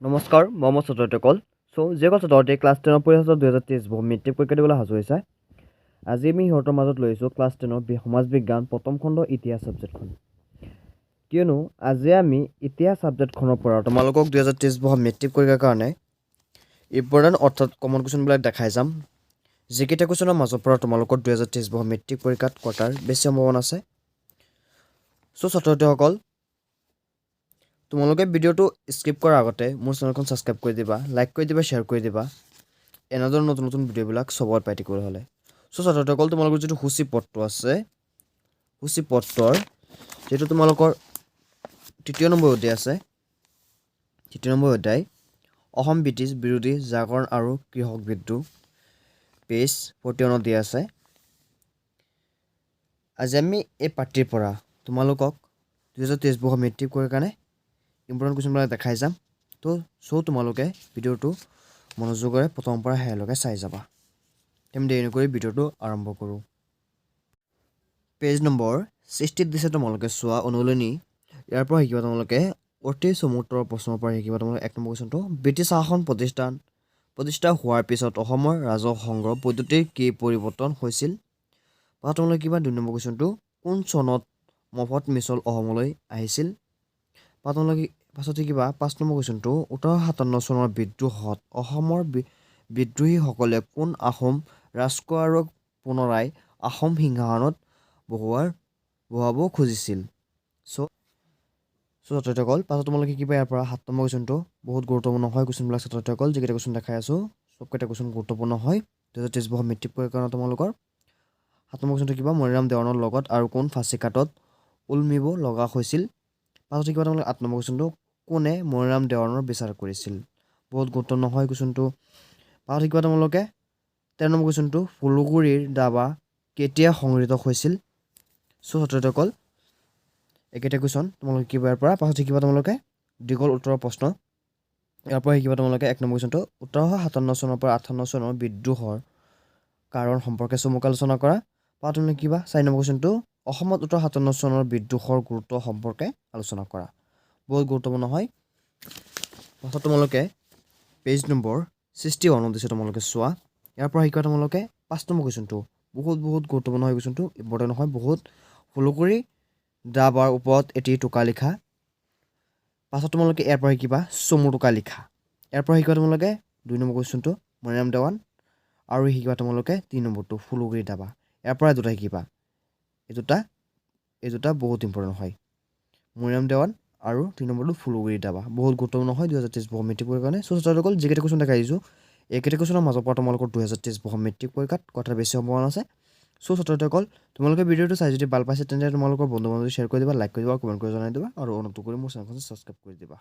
নমস্কাৰ মই সতৰ্কল যে কথা তহঁতে ক্লাছ 10 পৰীক্ষা 2023 মেট্ৰিক পৰীক্ষা দিবলৈ সাজু হৈছে আজি আমি সিহঁতৰ মাজত লৈছোঁ ক্লাছ 10 সমাজ বিজ্ঞান প্ৰথম খণ্ড ইতিহাস ছাবজেক্টখন কিয়নো আজি আমি ইতিহাস ছাবজেক্টখনৰ পৰা তোমালোকক 2023 মেট্ৰিক পৰীক্ষাৰ কাৰণে ইম্পৰ্টেণ্ট অৰ্থাৎ কমন কুৱেশ্যনবিলাক দেখাই যাম যিকেইটা কুৱেশ্যনৰ মাজৰ পৰা তোমালোকৰ 2023 মেট্ৰিক পৰীক্ষাত কটাৰ বেছি সম্ভাৱনা আছে ছাত্ৰসকল তোমালোকে ভিডিওটো স্কিপ কৰাৰ আগতে মোৰ চেনেলখন সাবস্ক্ৰাইব কৰি দিবা লাইক কৰি দিবা শ্বেয়াৰ কৰি দিবা এনেদৰে নতুন নতুন ভিডিওবিলাক সবৰ পাই থাকিবলৈ হ'লে ছাত্ৰসকল তোমালোকৰ যিটো সূচীপত্ৰ আছে সূচীপত্ৰৰ যেটো তোমালোকৰ তৃতীয় নম্বৰ অধ্যায় আছে তৃতীয় নম্বৰ অধ্যায় অসম ব্ৰিটিছ বিৰোধী জাগৰণ আৰু কৃষক বিদ্ৰোহ পেজ 41 দিয়া আছে আজি আমি এই পাঠ্যৰ পৰা তোমালোকক 2023 মেট্ৰিক পৰীক্ষাৰ কাৰণে ইম্পৰ্টেণ্ট কুৱেশ্যনবিলাক দেখাই যাম তো তোমালোকে ভিডিওটো মনোযোগেৰে প্ৰথমৰ পৰা শেষলৈকে চাই যাবা তেম দেৰি নকৰি ভিডিওটো আৰম্ভ কৰোঁ পেজ নম্বৰ 60 দিছে তোমালোকে চোৱা অনুলনি ইয়াৰ পৰা শিকিবা তোমালোকে অতি চমুত্তৰ প্ৰশ্নৰ পৰা শিকিবা তোমালোকে এক নম্বৰ কুৱেশ্যনটো ব্ৰিটিছ শাসন প্ৰতিষ্ঠা হোৱাৰ পিছত অসমৰ ৰাজহ সংগ্ৰহ পদ্ধতিৰ কি পৰিৱৰ্তন হৈছিল বা তোমালোকে কিবা দুই নম্বৰ কুৱেশ্যনটো কোন চনত মফত মিছল অসমলৈ আহিছিল বা তোমালোকে পাছত কিবা 5 নম্বৰ কুৱেশ্যনটো 1857 চনৰ বিদ্ৰোহত অসমৰ বিদ্ৰোহীসকলে কোন আহোম ৰাজকুমাৰক পুনৰাই আহোম সিংহাসনত বহাব খুজিছিল ছাত্ৰসকল পাছত তোমালোকে কিবা ইয়াৰ পৰা 7 নম্বৰ কুৱেশ্যনটো বহুত গুৰুত্বপূৰ্ণ হয় কুৱেশ্যনবিলাক ছাত্ৰসকল যিকেইটা কুৱেশ্যন দেখাই আছো সবকেইটা কুৱেশ্যন গুৰুত্বপূৰ্ণ হয় 2023 মেট্ৰিক পৰীক্ষাৰ কাৰণে তোমালোকৰ 7 নম্বৰ কুৱেশ্যনটো কিবা মৰিৰাম দেৱানৰ লগত আৰু কোন ফাঁচী কাটত উলমিব লগা হৈছিল পাছত কিবা তোমালোকে 8 নম্বৰ কুৱেশ্যনটো কোনে মৰিৰাম দেৱানৰ বিচাৰ কৰিছিল বহুত গুৰুত্বপূৰ্ণ হয় কুৱেশ্যনটো পাছত কিবা তোমালোকে 13 নম্বৰ কুৱেশ্যনটো ফুলগুৰিৰ দাবা কেতিয়া সংঘটিত হৈছিল ছাত্ৰসকল একেটা কুৱেশ্যন তোমালোকে কিবা ইয়াৰ পৰা পাছত কিবা তোমালোকে দীঘল উত্তৰৰ প্ৰশ্ন ইয়াৰ পৰা শিকিবা তোমালোকে 1 নম্বৰ কুৱেশ্যনটো 1857 চনৰ পৰা 58 চনৰ বিদ্ৰোহৰ কাৰণ সম্পৰ্কে চমুকৈ আলোচনা কৰা বা তুমি কিবা 4 নম্বৰ কুৱেশ্যনটো অসমত 1857 চনৰ বিদ্ৰোহৰ গুৰুত্ব সম্পৰ্কে আলোচনা কৰা বহুত গুৰুত্বপূৰ্ণ হয় পাছত তোমালোকে পেজ নম্বৰ 61 দিছে তোমালোকে চোৱা ইয়াৰ পৰা শিকিবা তোমালোকে 5 নম্বৰ কুৱেশ্যনটো বহুত গুৰুত্বপূৰ্ণ হয় কুৱেশ্যনটো ইম্পৰ্টেণ্ট হয় বহুত ফুলগুৰি দাবাৰ ওপৰত এটি টোকা লিখা পাছত তোমালোকে ইয়াৰ পৰা শিকিবা চমু টোকা লিখা ইয়াৰ পৰা শিকিবা তোমালোকে 2 নম্বৰ কুৱেশ্যনটো মৰিৰাম দেৱান আৰু শিকিবা তোমালোকে 3 নম্বৰটো ফুলগুৰি দাবা ইয়াৰ পৰা দুটা শিকিবা এই দুটা বহুত ইম্পৰ্টেণ্ট হয় মৰিৰাম দেৱান আৰু 3 নম্বৰটো ফুলগুৰি দাবা বহুত গুৰুত্বপূৰ্ণ হয় 2023 মেট্ৰিক পৰীক্ষাৰ কাৰণে ছাত্ৰসকল যিকেইটা কুৱেশ্যন দেখাই দিছোঁ এইকেইটা কুৱেশ্যনৰ মাজৰ পৰা তোমালোকৰ 2023 মেট্ৰিক পৰীক্ষাত কটাৰ বেছি সম্ভাৱনা আছে ছাত্ৰসকল তোমালোকে ভিডিওটো চাই যদি ভাল পাইছে তেন্তে তোমালোকৰ বন্ধু বান্ধৱী শ্বেয়াৰ কৰি দিবা লাইক কৰি দিবা কমেণ্ট কৰি জনাই দিবা আৰু অনুগ্ৰহ কৰি মোৰ চেনেলখন ছাবস্ক্ৰাইব কৰি দিবা